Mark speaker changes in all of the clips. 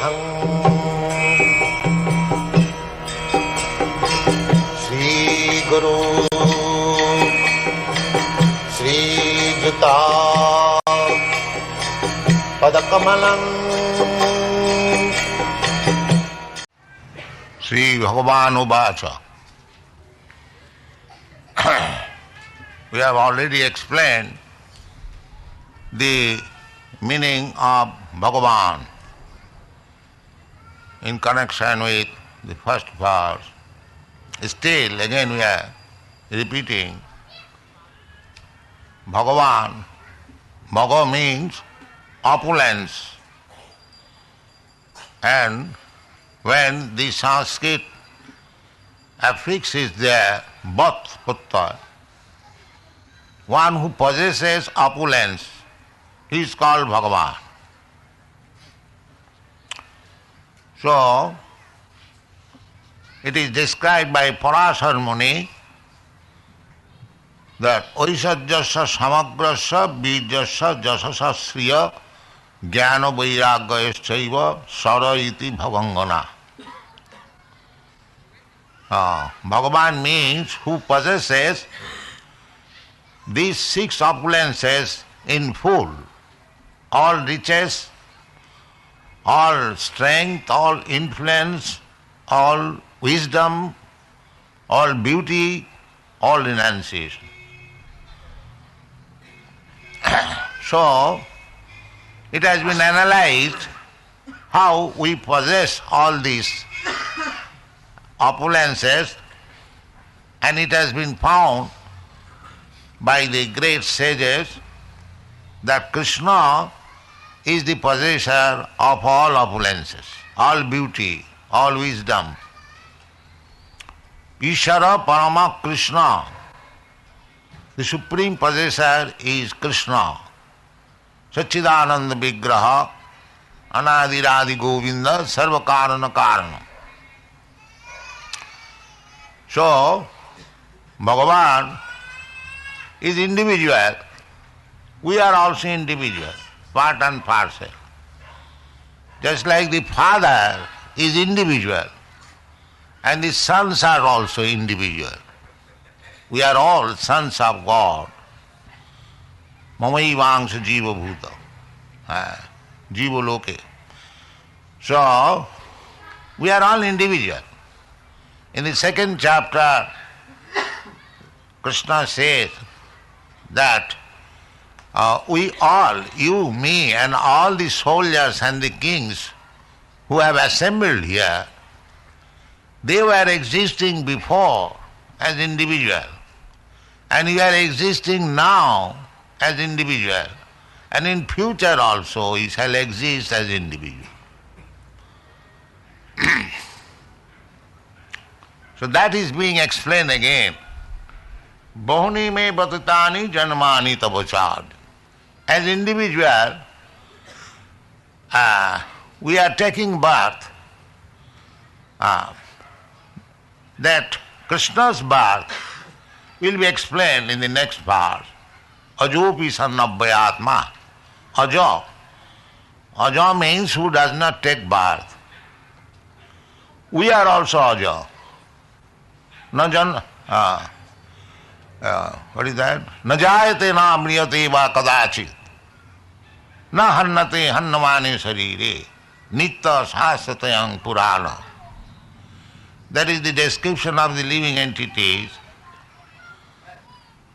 Speaker 1: Sammidham Shri Guru Shri Juta Padakamalam Sri Bhagavan Uvacha. We have already explained the meaning of Bhagavan in connection with the first verse. Still, again we are repeating Bhagavan. Bhaga means opulence. And when the Sanskrit affix is there, Bhat Putta, one who possesses opulence, he is called Bhagavan. So, it is described by Parashar Muni that Aishajyasya samagrasya bijyasya jasasa sriya jnana vairagyayasya sara iti bhavangana. Bhagavan means who possesses these six opulences in full, all riches, all strength, all influence, all wisdom, all beauty, all renunciation. So, it has been analyzed how we possess all these opulences, and it has been found by the great sages that Krishna is the possessor of all opulences, all beauty, all wisdom. Ishara Parama Krishna, the supreme possessor is Krishna. Satchidananda Vigraha, Anadiradi Govinda, Sarva Karana Karana. So, Bhagavan is individual. We are also individual, part and parcel. Just like the father is individual, and the sons are also individual. We are all sons of God. Mamaivangsha jiva bhuta. Jiva loke. So, we are all individual. In the second chapter, Krishna says that we all, you, me, and all the soldiers and the kings who have assembled here, they were existing before as individual, and we are existing now as individual, and in future also we shall exist as individual. So that is being explained again. Bahuni me batitani janmani tabachad. As individual, we are taking birth. That Krishna's birth will be explained in the next verse. Ajopi sannabhyatma. Ajo. Ajo means who does not take birth. We are also ajo. What is that? Na jayate na amriyate va kadachit. Na hannate hannamane sarire. Nitta sahasatayang purana. That is the description of the living entities.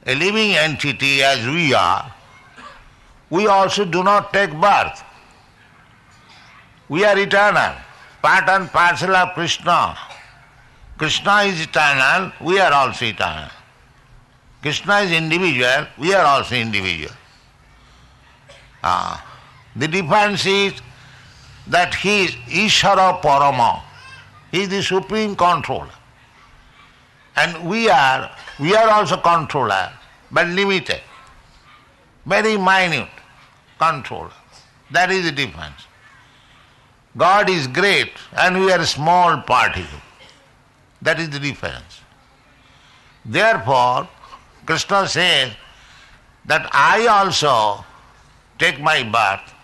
Speaker 1: A living entity as we are, we also do not take birth. We are eternal, part and parcel of Krishna. Krishna is eternal, we are also eternal. Krishna is individual, we are also individual. The difference is that he is Ishara Parama. He is the supreme controller. And we are also controller, but limited, very minute controller. That is the difference. God is great and we are a small particle. That is the difference. Therefore, Krishna says that I also take my birth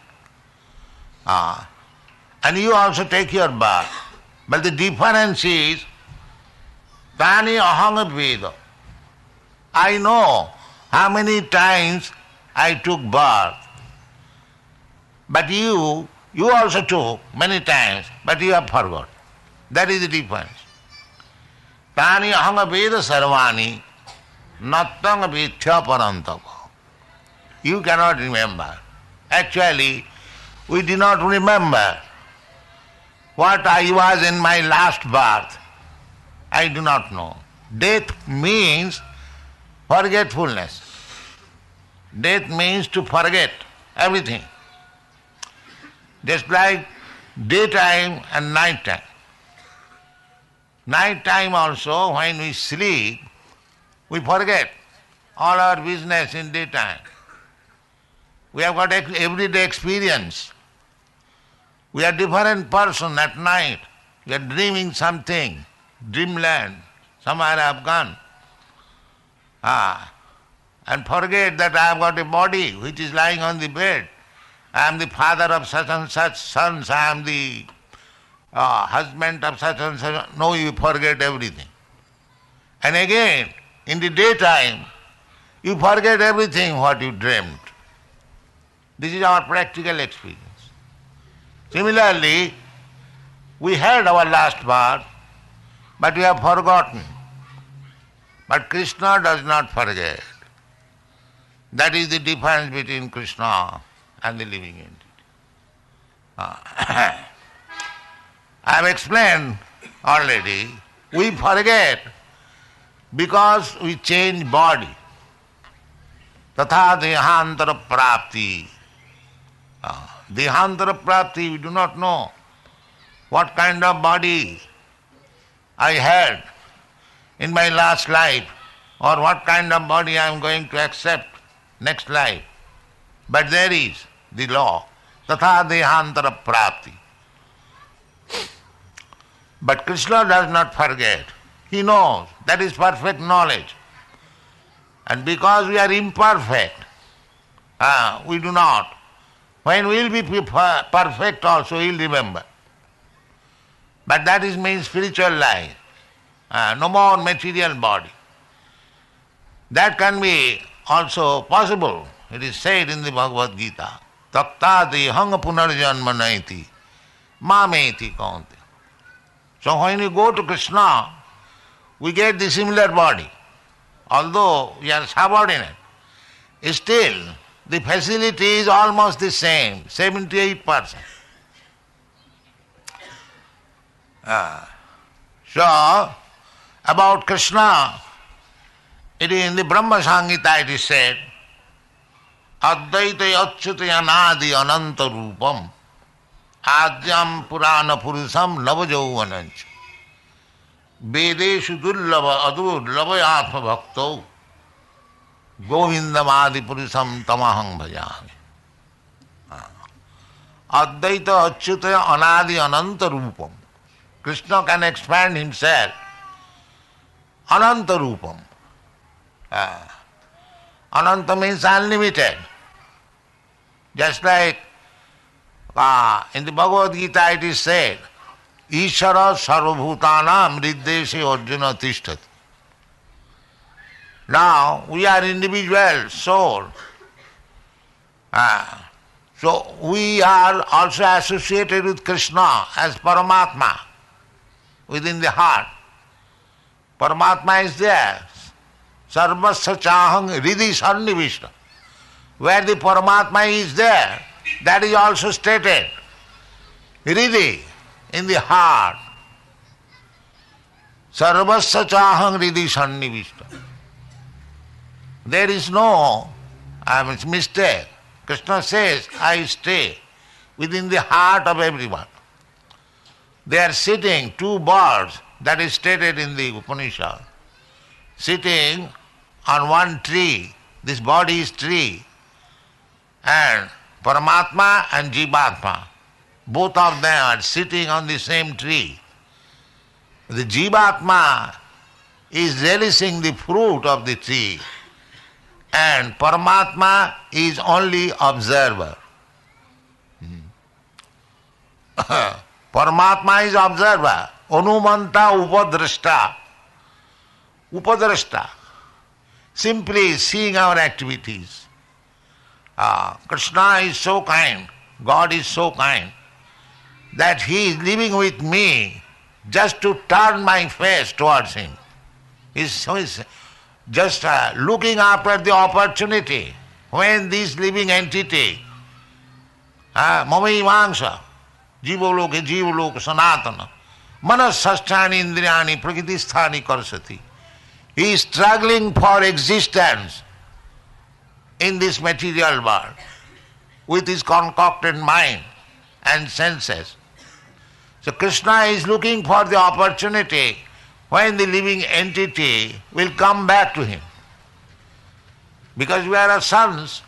Speaker 1: and you also take your bath. But the difference is, Tani aham veda. I know how many times I took bath. But you also took many times, but you have forgot. That is the difference. Tani aham veda sarvani nattang vithya parantava. You cannot remember. Actually, we do not remember what I was in my last birth. I do not know. Death means forgetfulness. Death means to forget everything. Just like daytime and nighttime. Nighttime also, when we sleep, we forget all our business in daytime. We have got everyday experience. We are different person at night. We are dreaming something, dreamland, somewhere I have gone. And forget that I have got a body which is lying on the bed. I am the father of such and such sons. I am the husband of such and such. No, you forget everything. And again, in the daytime, you forget everything what you dreamt. This is our practical experience. Similarly, we had our last birth, but we have forgotten. But Krishna does not forget. That is the difference between Krishna and the living entity. I have explained already, we forget because we change body. Tatha dehantara prapti. Dehantara prapti, we do not know what kind of body I had in my last life or what kind of body I am going to accept next life. But there is the law, tatha dehantara prapti. But Krishna does not forget. He knows. That is perfect knowledge. And because we are imperfect, we do not. When we will be perfect also, we will remember. But that is means spiritual life. No more material body. That can be also possible. It is said in the Bhagavad Gita, Taktati hanga punarjanma naiti, mameti kaunte. So when we go to Krishna, we get the similar body. Although we are subordinate, still the facility is almost the same, 78%. So, about Krishna, it is in the Brahma Samhita it is said, Advaita Achyuta Anadi Ananta Rupam Adyam Purana Purusam Navajauvanancha Vedeshu Dullava Adurlava Atma Bhakto Govindamadi Purusam Tamahang Bhajami. Advaita Achyuta Anadi Ananta Rupam. Krishna can expand himself. Ananta Rupam. Ananta means unlimited. Just like in the Bhagavad Gita it is said, Ishara sarvabhutanam riddeshe arjuna tishtati. Now we are individual soul. So we are also associated with Krishna as Paramatma within the heart. Paramatma is there. Sarvasya chahang hridi sannivishta. Where the Paramatma is there, that is also stated. Hridi, in the heart. Sarvasya chahang hridi sannivishta. There is no mistake. Krishna says, I stay within the heart of everyone. They are sitting, two birds, that is stated in the Upanishad, sitting on one tree. This body is tree. And Paramatma and Jivatma, both of them are sitting on the same tree. The Jivatma is relishing the fruit of the tree, and Paramatma is only observer. Paramatma is observer, Anumanta Upadrashta. Upadrashta, simply seeing our activities. Krishna is so kind, God is so kind, that He is living with me just to turn my face towards Him. He's just looking after the opportunity when this living entity, Mamaivangsha, Jivaloka Sanatana, Manasasthani Indriyani Prakritisthani Karsati. He is struggling for existence in this material world with his concocted mind and senses. So Krishna is looking for the opportunity when the living entity will come back to him. Because we are sons,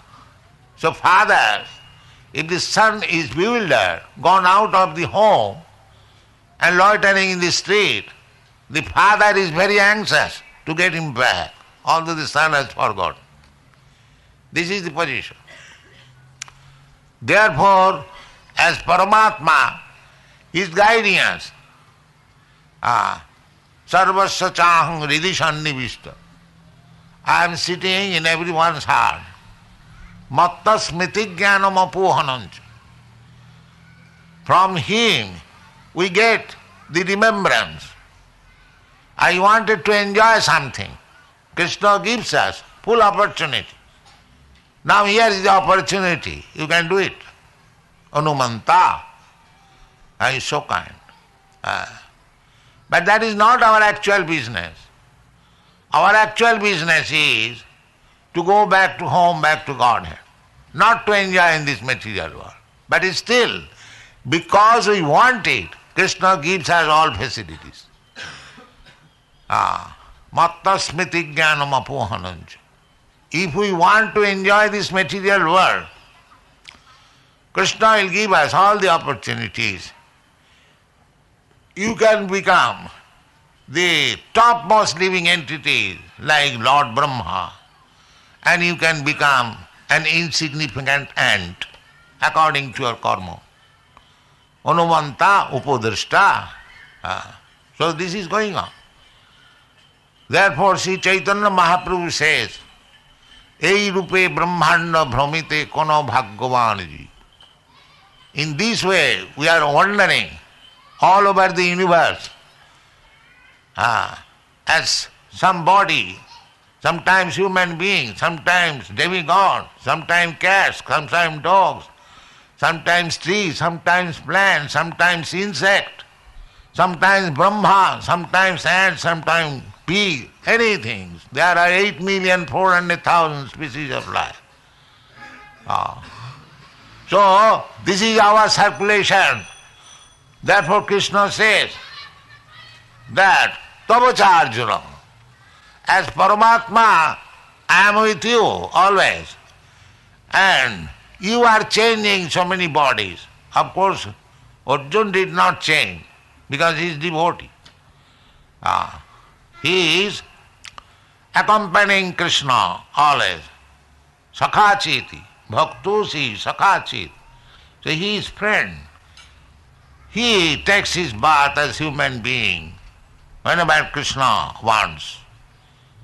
Speaker 1: so father, if the son is bewildered, gone out of the home and loitering in the street, the father is very anxious to get him back, although the son has forgotten. This is the position. Therefore, as Paramatma, he is guiding us. Sarvasya chahang hridhi sannivishta. I am sitting in everyone's heart. Matta smriti jnanam apohanancha. From him we get the remembrance. I wanted to enjoy something. Krishna gives us full opportunity. Now here is the opportunity. You can do it. Anumanta. He is so kind. But that is not our actual business. Our actual business is to go back to home, back to Godhead. Not to enjoy in this material world. But still, because we want it, Krishna gives us all facilities. Matta smriti jnanam apohanancha. If we want to enjoy this material world, Krishna will give us all the opportunities. You can become the topmost living entity like Lord Brahma, and you can become an insignificant ant according to your karma. Anumanta upadrashta. So this is going on. Therefore, Sri Chaitanya Mahaprabhu says, Ei rupe brahmanda bhramite kono bhagyavanji. In this way, we are wandering all over the universe as some body, sometimes human being, sometimes demigod, sometimes cats, sometimes dogs, sometimes trees, sometimes plants, sometimes insect, sometimes Brahma, sometimes ant, sometimes pig, anything. There are 8,400,000 species of life. So, this is our circulation. Therefore Krishna says that Tavacha Arjuna, as Paramatma, I am with you always. And you are changing so many bodies. Of course, Arjuna did not change because he is devotee. He is accompanying Krishna always. Sakhachiti, bhaktosi sakhachit. So he is friend. He takes his birth as human being whenever Krishna wants.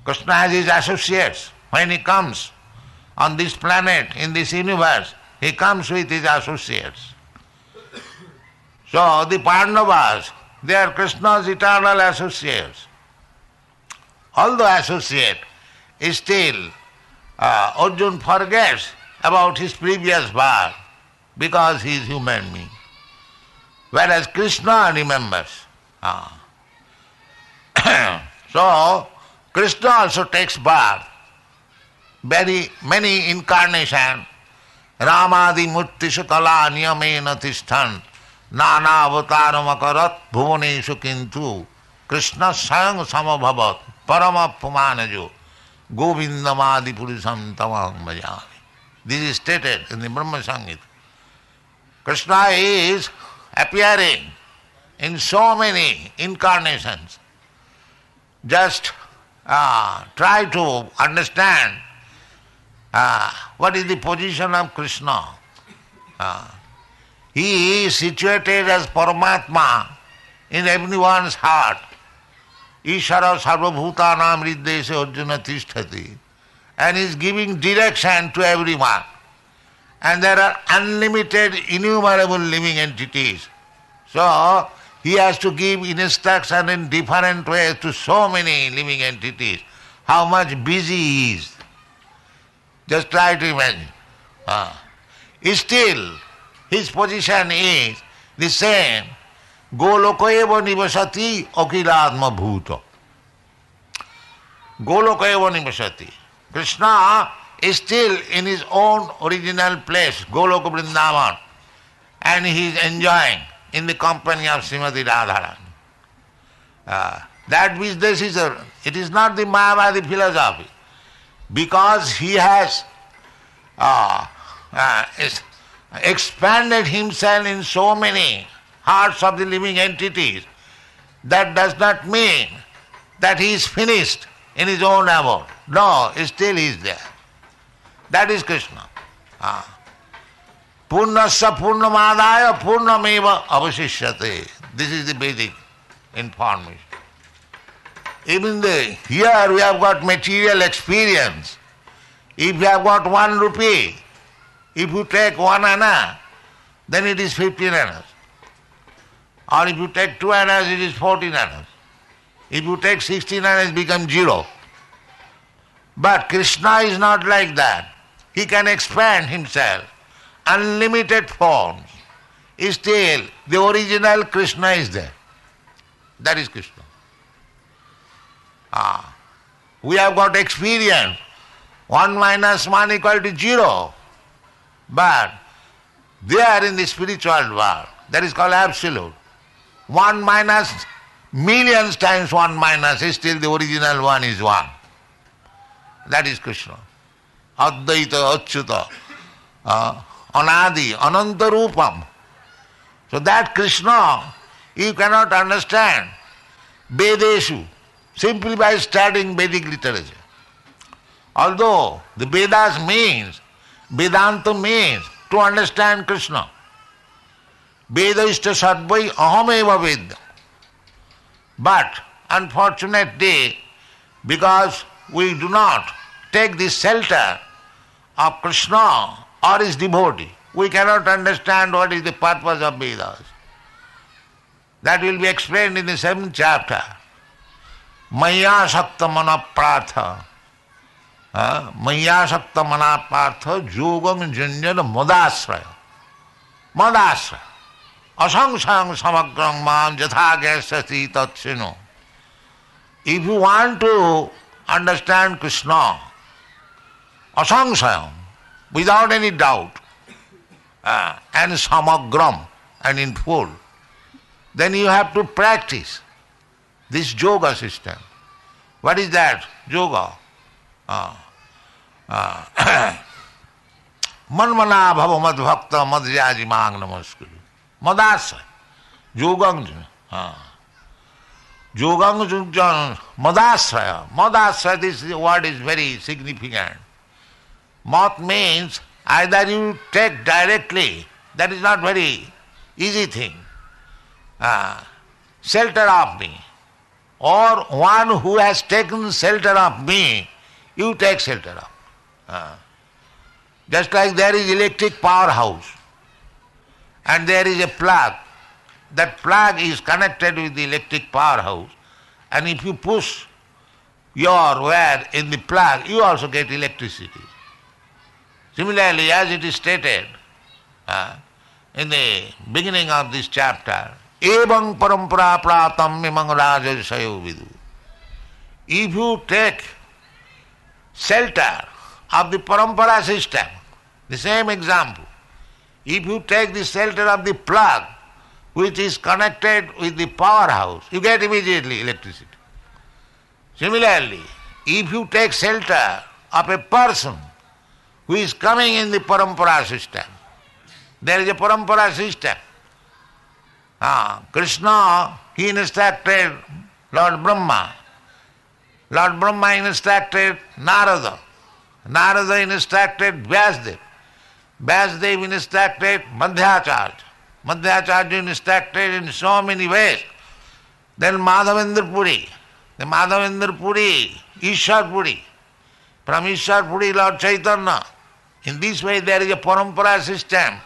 Speaker 1: Krishna has his associates. When he comes on this planet, in this universe, he comes with his associates. So the Pandavas, they are Krishna's eternal associates. Although associate, still Arjuna forgets about his previous birth because he is human being. Whereas Krishna remembers. So Krishna also takes birth. Very many incarnations. Ramadi murti sukala niyamena tishthan nana avataram akarat bhuvaneshu kintu Krishna sayang samabhavat parama pumanajo govindamadi purisam tamam bhajami. This is stated in the Brahma Sangita. Krishna is appearing in so many incarnations. Just try to understand what is the position of Krishna. He is situated as Paramatma in everyone's heart. Ishara sarvabhutanam riddhese arjuna tisthati. And is giving direction to everyone. And there are unlimited, innumerable living entities. So, he has to give instruction in different ways to so many living entities. How much busy he is. Just try to imagine. Still, his position is the same. Goloko eva nivasati akiladma bhuta. Goloko eva nivasati. Krishna is still in his own original place, Goloka Vrindavan, and he is enjoying in the company of Srimati Radharani. That business it is not the Mayavadi philosophy, because he has expanded himself in so many hearts of the living entities. That does not mean that he is finished in his own abode. No, still he is there. That is Krishna. Purnasya purnamadaya purnameva avasishyate. This is the Vedic information. Even here we have got material experience. If you have got 1 rupee, if you take 1 anna, then it is 15 annas. Or if you take 2 annas, it is 14 annas. If you take 16 annas, it becomes 0. But Krishna is not like that. He can expand himself. Unlimited forms. Still, the original Krishna is there. That is Krishna. We have got experience. 1 minus 1 equal to 0. But there in the spiritual world, that is called absolute. 1 minus millions times 1 minus is still the original 1 is 1. That is Krishna. Advaita, Achyuta, Anadi, Ananta Rupam. So that Krishna you cannot understand Vedeshu simply by studying Vedic literature. Although the Vedas means, Vedanta means to understand Krishna. Vedaishta sadvai ahameva vedya. But unfortunately, because we do not take the shelter of Krishna or his devotee, we cannot understand what is the purpose of Vedas. That will be explained in the 7th chapter. Maya sakta mana partha. Maya sakta mana partha yogam janjana madasraya. Madasraya. Asangsang samagrang mam jatha gyasati tatsino. If you want to understand Krishna, asangsayam, without any doubt, and samagram, and in full, then you have to practice this yoga system. What is that? Yoga. Manmana bhava mad bhakta madhyaji mang namaskuru. Madasa. Yogang. Yogang madasraya. Madasraya, this word is very significant. Mat means either you take directly, that is not very easy thing. Shelter of me. Or one who has taken shelter of me, you take shelter of. Just like there is electric powerhouse and there is a plug. That plug is connected with the electric powerhouse, and if you push your wire in the plug, you also get electricity. Similarly, as it is stated in the beginning of this chapter, Evam parampara pratam mimang rajasayo vidu. If you take shelter of the parampara system, the same example, if you take the shelter of the plug which is connected with the powerhouse, you get immediately electricity. Similarly, if you take shelter of a person who is coming in the parampara system, there is a parampara system. Krishna, he instructed Lord Brahma. Lord Brahma instructed Narada. Narada instructed Vyasdev. Vyasdev instructed Madhyacharya. Madhyacharya instructed in so many ways. Then Madhavendra Puri, the Madhavendra Puri, Ishwar Puri, from Ishwar Puri Lord Chaitanya. In this way there is a parampara system.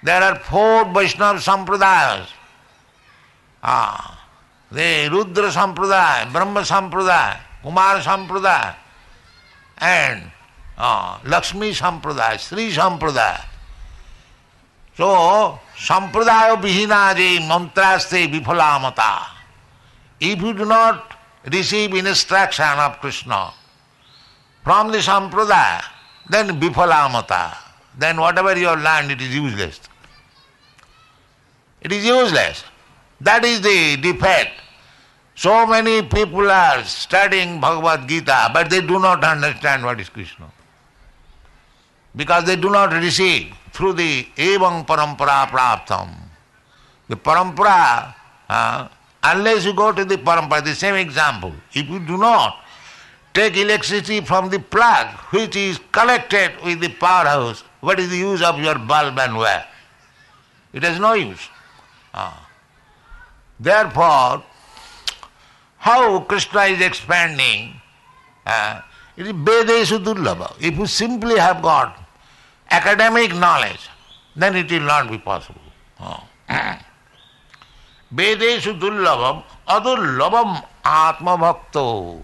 Speaker 1: There are 4 Vaishnava Sampradayas. The Rudra Sampradaya, Brahma Sampradaya, Kumar Sampradaya, and Lakshmi Sampradaya, Sri Sampradaya. So, Sampradaya Vihinaji Mantraste Vipalamata. If you do not receive instruction of Krishna from the Sampradaya, then Vipalamata. Then whatever you have learned, it is useless. It is useless. That is the defect. So many people are studying Bhagavad Gita, but they do not understand what is Krishna. Because they do not receive through the evam parampara praptam. The parampara, unless you go to the parampara, the same example, if you do not take electricity from the plug which is connected with the powerhouse, what is the use of your bulb and wire? It has no use. Therefore, how Krishna is expanding, it is Vedeshu Durlabha. If you simply have got academic knowledge, then it will not be possible. Vedeshu Durlabham Adurlabham Atma Bhakto.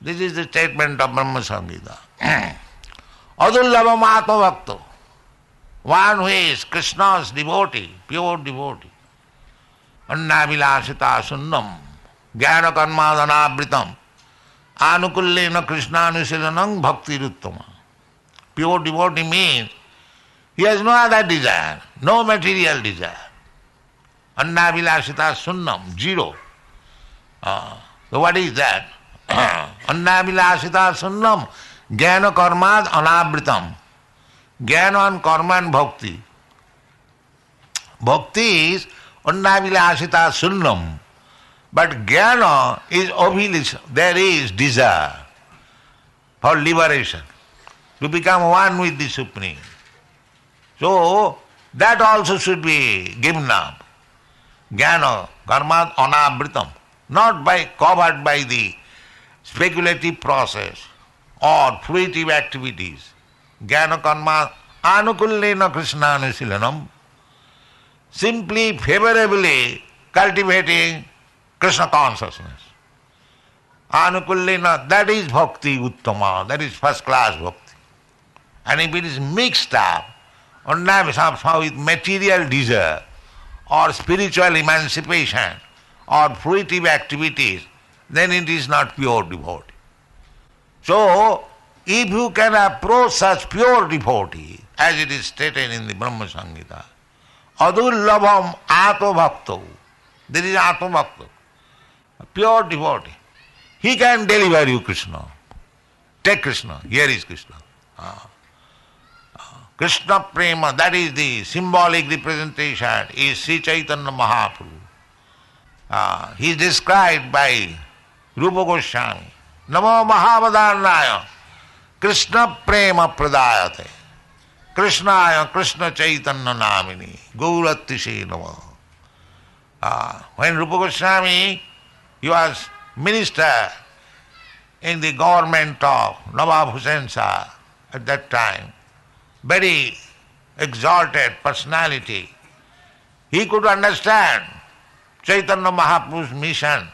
Speaker 1: This is the statement of Brahma Samhita. Adurlabham Atma Bhakto. One who is Krishna's devotee, pure devotee. Annavilasita sunnam, jnana karmadanabritam, anukullena krishnanushilanam bhakti ruttama. Pure devotee means he has no other desire, no material desire. Annavilasita sunnam, 0. So what is that? Annavilasita sunnam, jnana karmad anabritam. Jnana and karma and bhakti. Bhakti is Annavilasita sunnam. But jnana is obligation. There is desire for liberation, to become one with the Supreme. So, that also should be given up. Jnana, karma, anabritam. Not covered by the speculative process or fruitive activities. Jnana karma anukullena krishnanushilanam. Simply, favorably cultivating Krishna consciousness. Anukullena, that is bhakti uttama, that is first class bhakti. And if it is mixed up somehow with material desire or spiritual emancipation or fruitive activities, then it is not pure devotee. So, if you can approach such pure devotee, as it is stated in the Brahma Samhita, adurlabham atma bhakto, there is atma bhakto, a pure devotee. He can deliver you Krishna. Take Krishna, here is Krishna. Krishna prema, that is the symbolic representation, is Sri Chaitanya Mahaprabhu. He is described by Rupa Goswami. Namo Mahavadharnaya Krishna prema pradayate Krishnaya Krishna Chaitanya namini Gauratishe namo. When Rupa Goswami, he was minister in the government of Nawab Hussain Shah at that time, very exalted personality. He could understand Chaitanya Mahaprabhu's mission.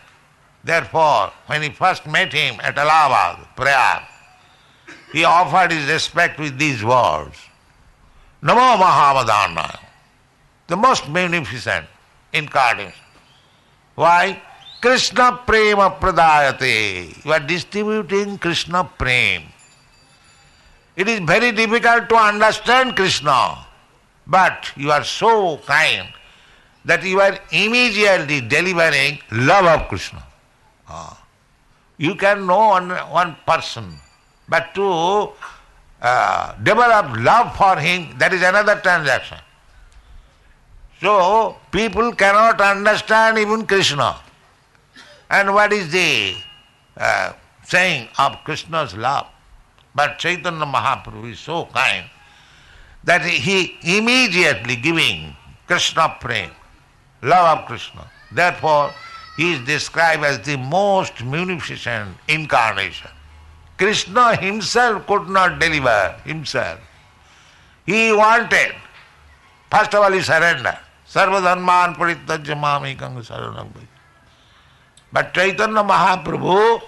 Speaker 1: Therefore, when he first met him at Allahabad, Prayag, he offered his respect with these words, Namo Mahavadharnaya, the most magnificent incarnation. Why? Krishna prema pradayate. You are distributing Krishna prema. It is very difficult to understand Krishna, but you are so kind that you are immediately delivering love of Krishna. You can know one person, but to develop love for him, that is another transaction. So, people cannot understand even Krishna. And what is the saying of Krishna's love? But Chaitanya Mahaprabhu is so kind that he immediately giving Krishna prem, love of Krishna. Therefore, he is described as the most munificent incarnation. Krishna himself could not deliver himself. He wanted, first of all, he surrendered. Sarva dharman parityajya mamekam saranam bhaja. But Chaitanya Mahaprabhu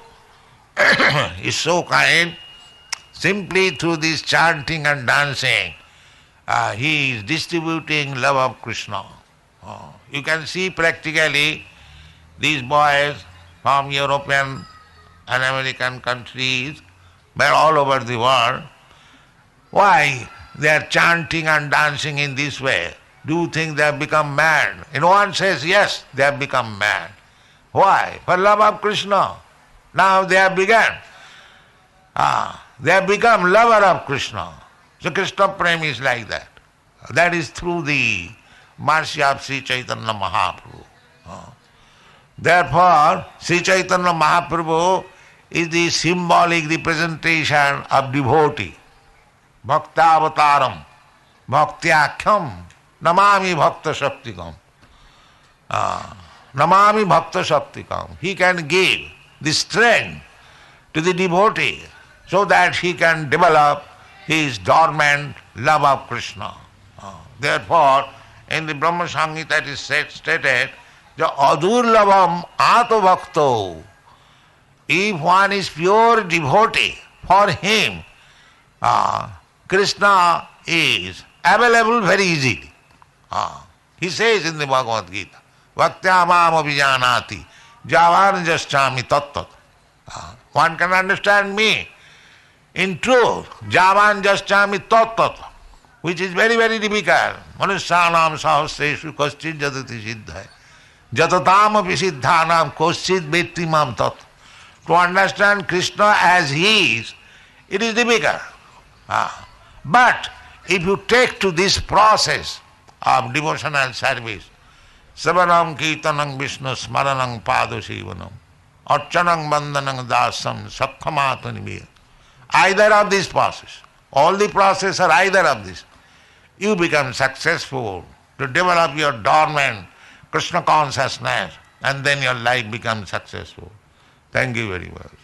Speaker 1: is so kind, simply through this chanting and dancing, he is distributing love of Krishna. You can see practically these boys from European and American countries, but all over the world, why they are chanting and dancing in this way? Do you think they have become mad? And one says, yes, they have become mad. Why? For love of Krishna. Now they have begun. They have become lover of Krishna. So Krishna Prem is like that. That is through the mercy of Sri Chaitanya Mahaprabhu. Therefore, Sri Chaitanya Mahaprabhu is the symbolic representation of devotee. Bhakta avataram, bhaktyakhyam, namami bhakta shaktikam. Namami bhakta shaktikam. He can give the strength to the devotee so that he can develop his dormant love of Krishna. Therefore, in the Brahma Samhita it is stated, adurlavam ato bhakto. If one is pure devotee, for him Krishna is available very easily. He says in the Bhagavad Gita, Bhaktyamam abhijanati javan jaschami tattat. One can understand me in truth, javan jaschami tattat, which is very, very difficult. Manusyanam sahasreshu kaschid jadati siddhai. Jatatam api siddhanam kaschid vetti mam tat. To understand Krishna as he is, it is difficult. But if you take to this process of devotional service, Savanam Kirtanam Vishnu Smaranam Padosivanam, Archanam Vandanam Dasam Sakhamataniviya, either of this process, all the process are either of this, you become successful to develop your dormant Krishna consciousness, and then your life becomes successful. Thank you very much.